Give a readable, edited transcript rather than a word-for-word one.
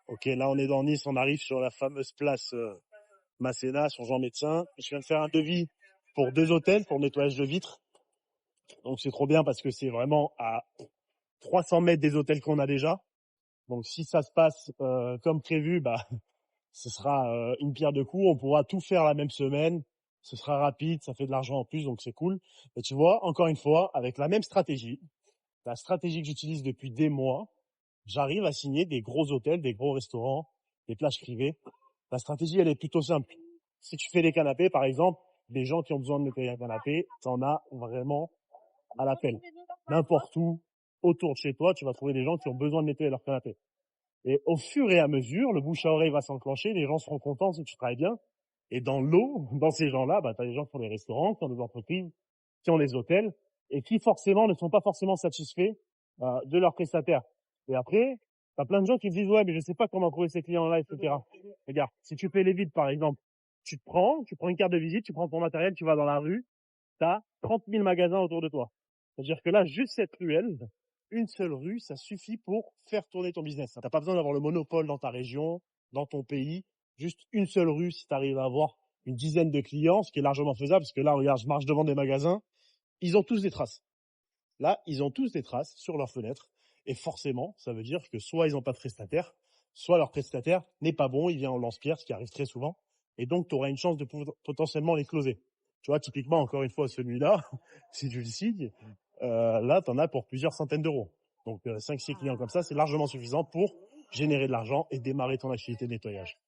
Ok, là on est dans Nice, on arrive sur la fameuse place Masséna, sur Jean Médecin. Je viens de faire un devis pour 2 hôtels pour nettoyage de vitres. Donc c'est trop bien parce que c'est vraiment à 300 mètres des hôtels qu'on a déjà. Donc si ça se passe comme prévu, bah ce sera une pierre deux coups. On pourra tout faire la même semaine. Ce sera rapide, ça fait de l'argent en plus, donc c'est cool. Et tu vois, encore une fois, avec la même stratégie, la stratégie que j'utilise depuis des mois, j'arrive à signer des gros hôtels, des gros restaurants, des plages privées. La stratégie, elle est plutôt simple. Si tu fais des canapés, par exemple, des gens qui ont besoin de nettoyer un canapé, t'en as vraiment à l'appel. N'importe où, autour de chez toi, tu vas trouver des gens qui ont besoin de nettoyer leur canapé. Et au fur et à mesure, le bouche à oreille va s'enclencher, les gens seront contents si tu travailles bien. Et dans l'eau, dans ces gens-là, bah, tu as des gens qui ont des restaurants, qui ont des entreprises, qui ont des hôtels, et qui forcément ne sont pas forcément satisfaits de leurs prestataires. Et après, tu as plein de gens qui me disent, ouais, mais je sais pas comment trouver ces clients-là, etc. Regarde, si tu fais les vides, par exemple, tu prends une carte de visite, tu prends ton matériel, tu vas dans la rue, tu as 30 000 magasins autour de toi. C'est-à-dire que là, juste cette ruelle, une seule rue, ça suffit pour faire tourner ton business. T'as pas besoin d'avoir le monopole dans ta région, dans ton pays. Juste une seule rue, si tu arrives à avoir une dizaine de clients, ce qui est largement faisable, parce que là, regarde, je marche devant des magasins, ils ont tous des traces. Là, ils ont tous des traces sur leurs fenêtres. Et forcément, ça veut dire que soit ils n'ont pas de prestataire, soit leur prestataire n'est pas bon, il vient en lance-pierre, ce qui arrive très souvent. Et donc, tu auras une chance de potentiellement les closer. Tu vois, typiquement, encore une fois, celui-là, si tu le signes, là, tu en as pour plusieurs centaines d'euros. Donc, 5-6 clients comme ça, c'est largement suffisant pour générer de l'argent et démarrer ton activité de nettoyage.